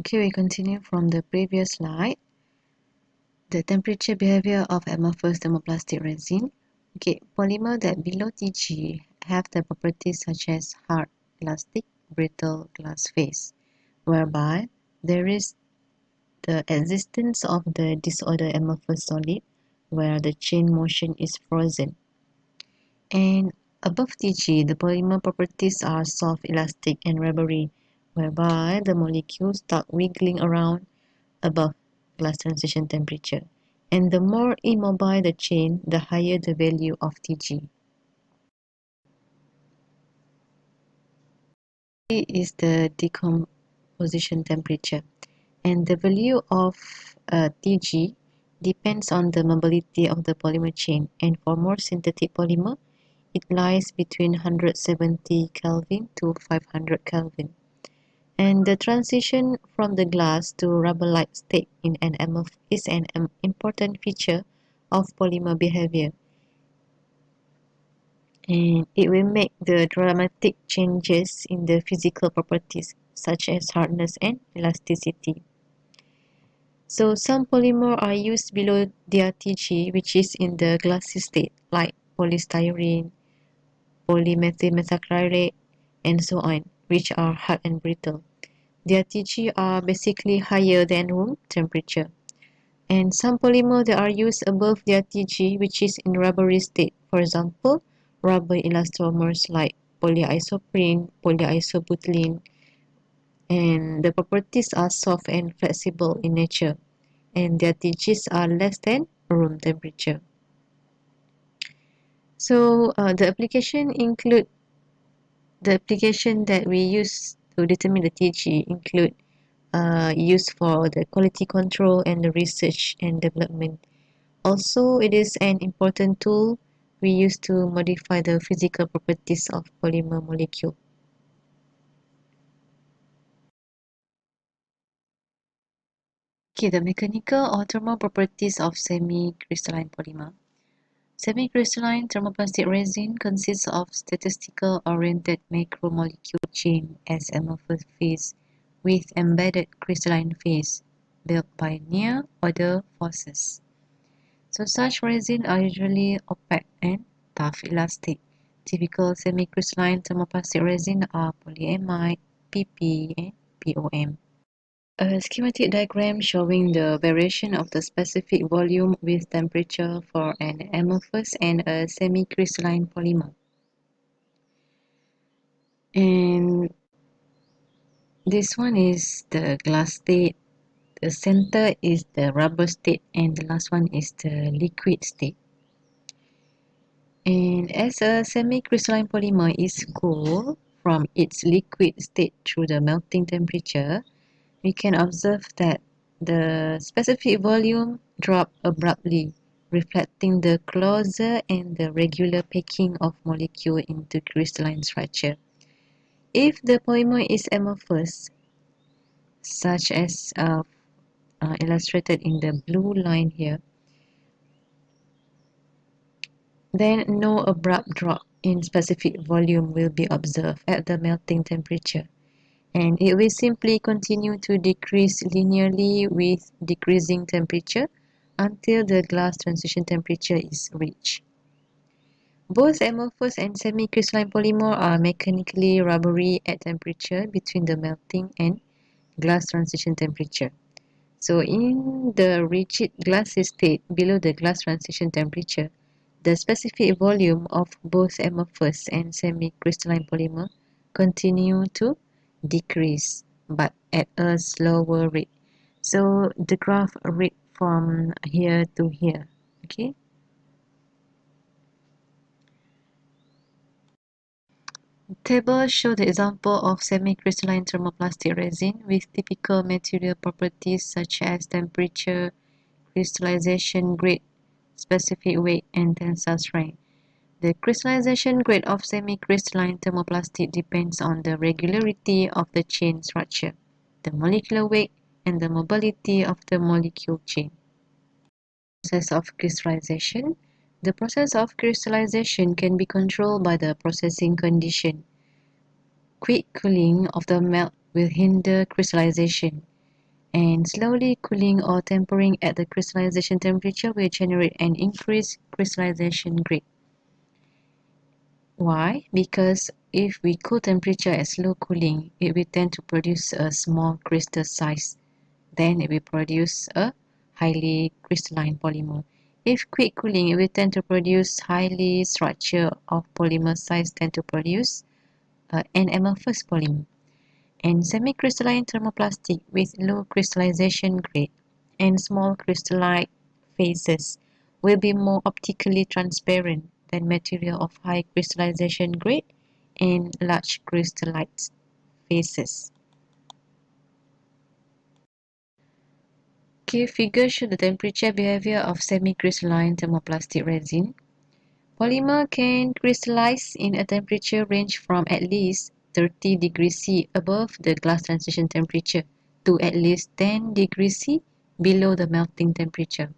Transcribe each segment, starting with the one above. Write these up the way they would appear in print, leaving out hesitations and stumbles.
Okay, we continue from the previous slide. The temperature behavior of amorphous thermoplastic resin. Okay, polymer that below Tg have the properties such as hard, elastic, brittle, glass phase, whereby there is the existence of the disordered amorphous solid where the chain motion is frozen. And above Tg, the polymer properties are soft, elastic, and rubbery, whereby the molecules start wiggling around above glass transition temperature. And the more immobile the chain, the higher the value of Tg. T is the decomposition temperature, and the value of Tg depends on the mobility of the polymer chain, and for more synthetic polymer, it lies between 170 Kelvin to 500 Kelvin. And the transition from the glass to rubber-like state in an amorph is an important feature of polymer behavior. And it will make the dramatic changes in the physical properties such as hardness and elasticity. So some polymer are used below their Tg, which is in the glassy state, like polystyrene, polymethylmethacrylate, and so on, which are hard and brittle. Their Tg are basically higher than room temperature. And some polymer that are used above their Tg, which is in rubbery state. For example, rubber elastomers like polyisoprene, polyisobutylene, and the properties are soft and flexible in nature, and their Tgs are less than room temperature. So the application that we use to determine the Tg include used for the quality control and the research and development. Also, it is an important tool we use to modify the physical properties of polymer molecule. Okay, the mechanical or thermal properties of semi-crystalline polymer. Semi-crystalline thermoplastic resin consists of statistical oriented macromolecule chain as amorphous phase with embedded crystalline phase built by near order forces. So such resin are usually opaque and tough elastic. Typical semi-crystalline thermoplastic resin are polyamide, PP, and POM. A schematic diagram showing the variation of the specific volume with temperature for an amorphous and a semi-crystalline polymer. And this one is the glass state, the center is the rubber state, and the last one is the liquid state. And as a semi-crystalline polymer is cooled from its liquid state through the melting temperature, we can observe that the specific volume drop abruptly, reflecting the closer and the regular packing of molecule into crystalline structure. If the polymer is amorphous, such as illustrated in the blue line here, then no abrupt drop in specific volume will be observed at the melting temperature, and it will simply continue to decrease linearly with decreasing temperature until the glass transition temperature is reached. Both amorphous and semi-crystalline polymer are mechanically rubbery at temperature between the melting and glass transition temperature. So in the rigid glassy state below the glass transition temperature, the specific volume of both amorphous and semi-crystalline polymer continue to decrease, but at a slower rate. So the graph read from here to here. Okay. Table show the example of semi-crystalline thermoplastic resin with typical material properties such as temperature, crystallization grade, specific weight, and tensile strength. The crystallization grade of semi-crystalline thermoplastic depends on the regularity of the chain structure, the molecular weight, and the mobility of the molecule chain. Process of crystallization. The process of crystallization can be controlled by the processing condition. Quick cooling of the melt will hinder crystallization. And slowly cooling or tempering at the crystallization temperature will generate an increased crystallization rate. Why? Because if we cool temperature at slow cooling, it will tend to produce a small crystal size. Then it will produce a highly crystalline polymer. If quick cooling, it will tend to produce highly structure of polymer size, tend to produce an amorphous polymer. And semi-crystalline thermoplastic with low crystallization grade and small crystalline phases will be more optically transparent than material of high crystallization grade and large crystallite phases. Okay, figure show the temperature behavior of semi-crystalline thermoplastic resin. Polymer can crystallize in a temperature range from at least 30 degrees C above the glass transition temperature to at least 10 degrees C below the melting temperature.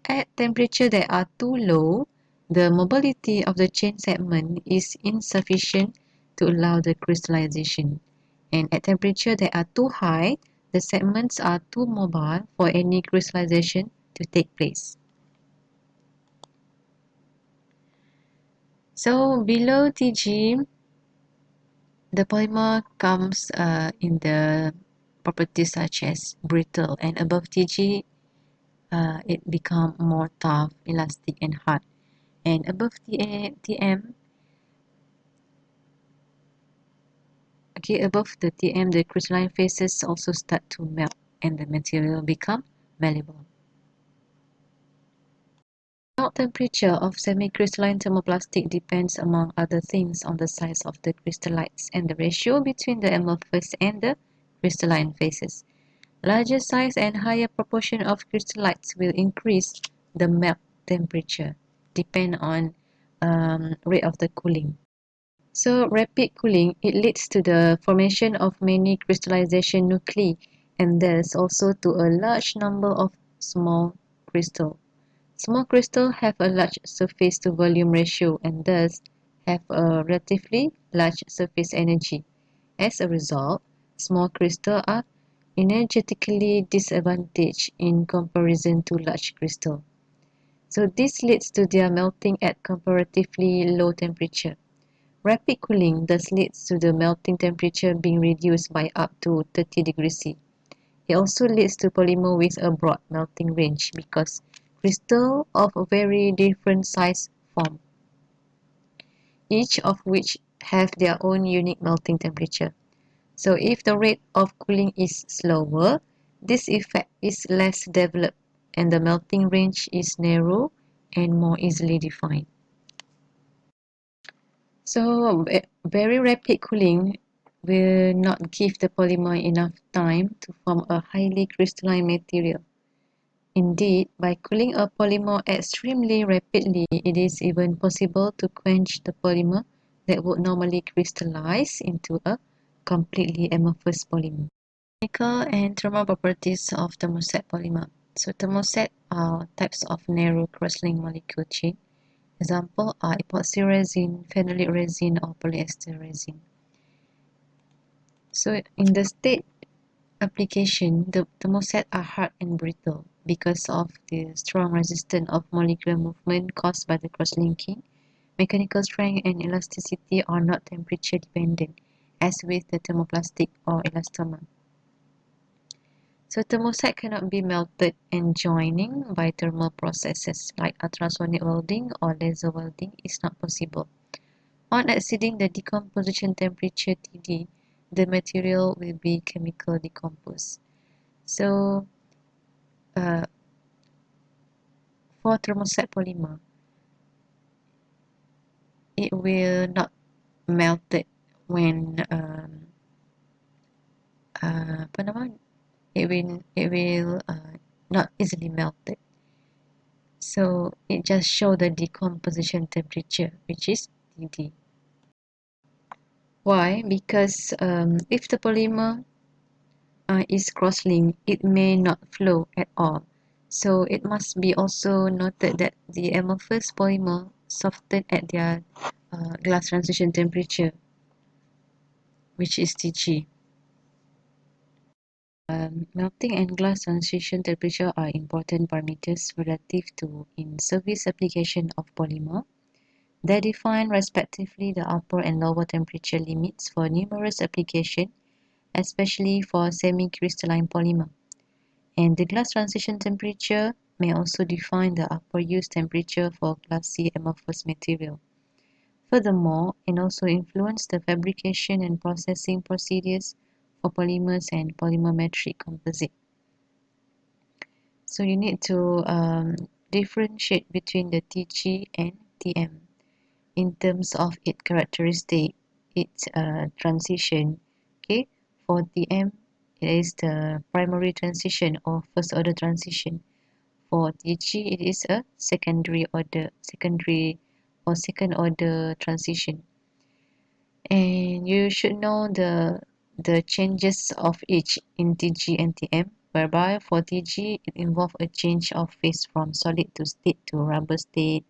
At temperatures that are too low, the mobility of the chain segment is insufficient to allow the crystallization. And at temperatures that are too high, the segments are too mobile for any crystallization to take place. So below Tg, the polymer comes in the properties such as brittle, and above Tg, it becomes more tough, elastic, and hard. And above Tm, above the Tm, the crystalline phases also start to melt, and the material become malleable. Melt temperature of semi-crystalline thermoplastic depends among other things on the size of the crystallites and the ratio between the amorphous and the crystalline phases. Larger size and higher proportion of crystallites will increase the melt temperature, depend on rate of the cooling. So rapid cooling, it leads to the formation of many crystallization nuclei and thus also to a large number of small crystals. Small crystals have a large surface to volume ratio and thus have a relatively large surface energy. As a result, small crystals are energetically disadvantaged in comparison to large crystals. So this leads to their melting at comparatively low temperature. Rapid cooling thus leads to the melting temperature being reduced by up to 30 degrees C. It also leads to polymer with a broad melting range because crystals of a very different size form, each of which have their own unique melting temperature. So if the rate of cooling is slower, this effect is less developed and the melting range is narrow and more easily defined. So very rapid cooling will not give the polymer enough time to form a highly crystalline material. Indeed, by cooling a polymer extremely rapidly, it is even possible to quench the polymer that would normally crystallize into a completely amorphous polymer. Chemical and thermal properties of thermoset polymer. So thermoset are types of narrow cross-linked molecule chain. Example are epoxy resin, phenolic resin, or polyester resin. So in the state application, the thermoset are hard and brittle because of the strong resistance of molecular movement caused by the cross-linking. Mechanical strength and elasticity are not temperature dependent, as with the thermoplastic or elastomer. So thermoset cannot be melted and joining by thermal processes like ultrasonic welding or laser welding is not possible. On exceeding the decomposition temperature Td, the material will be chemical decomposed. So for thermoset polymer, it will not melted when it will not easily melted. So it just show the decomposition temperature, which is Td. Why? Because if the polymer is cross-linked, it may not flow at all. So it must be also noted that the amorphous polymer soften at their glass transition temperature, which is Tg. Melting and glass transition temperature are important parameters relative to in-service application of polymer. They define respectively the upper and lower temperature limits for numerous applications, especially for semi-crystalline polymer. And the glass transition temperature may also define the upper use temperature for glassy amorphous material. Furthermore, it also influences the fabrication and processing procedures for polymers and polymetric composite. So you need to differentiate between the TG and TM in terms of its characteristic, its transition. Okay, for TM, it is the primary transition or first order transition. For TG, it is a secondary or second order transition. And you should know the changes of each in TG and TM, whereby for TG it involves a change of phase from solid to state to rubber state,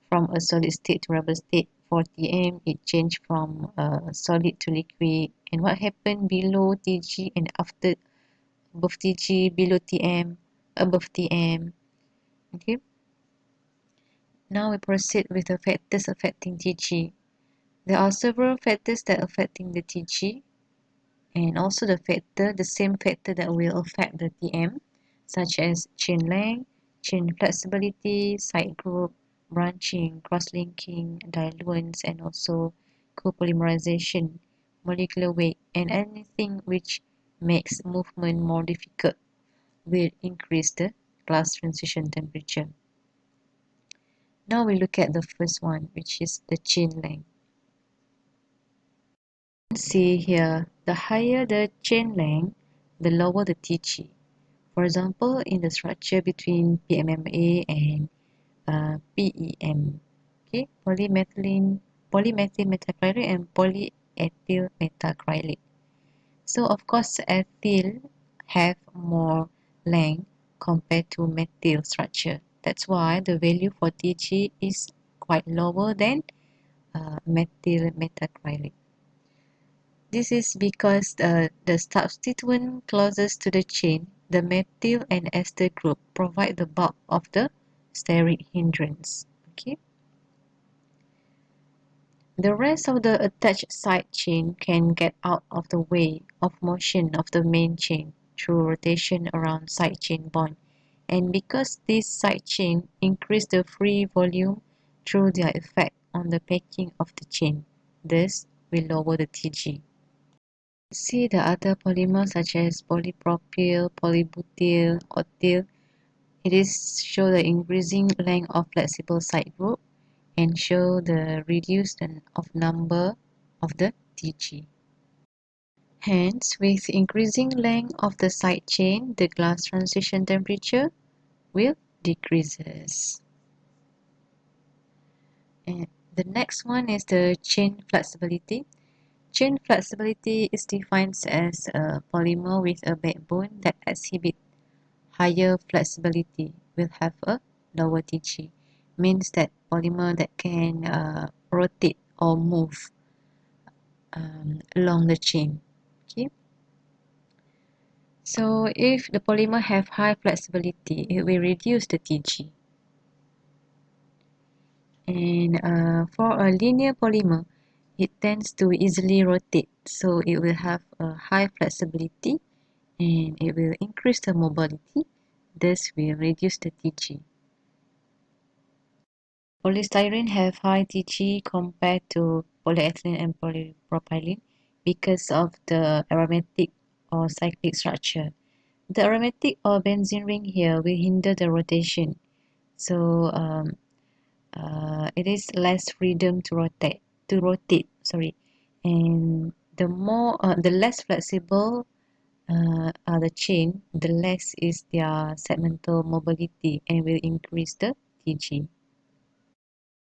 from a solid state to rubber state. For TM it changed from solid to liquid. And what happened below TG and after above TG, below TM, above TM. Okay. Now we proceed with the factors affecting TG. There are several factors that affecting the TG, and also the same factor that will affect the TM, such as chain length, chain flexibility, side group, branching, cross-linking, diluents, and also copolymerization, molecular weight, and anything which makes movement more difficult will increase the glass transition temperature. Now we look at the first one, which is the chain length. See here, the higher the chain length, the lower the TG. For example, in the structure between PMMA and PEM, okay, polymethyl methacrylate and polyethyl methacrylate. So of course, ethyl have more length compared to methyl structure. That's why the value for TG is quite lower than methyl methacrylate. This is because the substituent closest to the chain, the methyl and ester group, provide the bulk of the steric hindrance. Okay. The rest of the attached side chain can get out of the way of motion of the main chain through rotation around side chain bond. And because this side chain increase the free volume through their effect on the packing of the chain, this will lower the TG. See the other polymers such as polypropyl, polybutyl, ethyl. It is show the increasing length of flexible side group and show the reduced of number of the TG. Hence, with increasing length of the side chain, the glass transition temperature will decreases. And the next one is the chain flexibility. Chain flexibility is defined as a polymer with a backbone that exhibits higher flexibility will have a lower TG. Means that polymer that can rotate or move along the chain. Okay. So if the polymer have high flexibility, it will reduce the TG. And for a linear polymer, it tends to easily rotate, so it will have a high flexibility and it will increase the mobility, thus will reduce the TG. Polystyrene have high TG compared to polyethylene and polypropylene because of the aromatic or cyclic structure. The aromatic or benzene ring here will hinder the rotation, so it is less freedom to rotate. And the less flexible are the chain, the less is their segmental mobility and will increase the TG.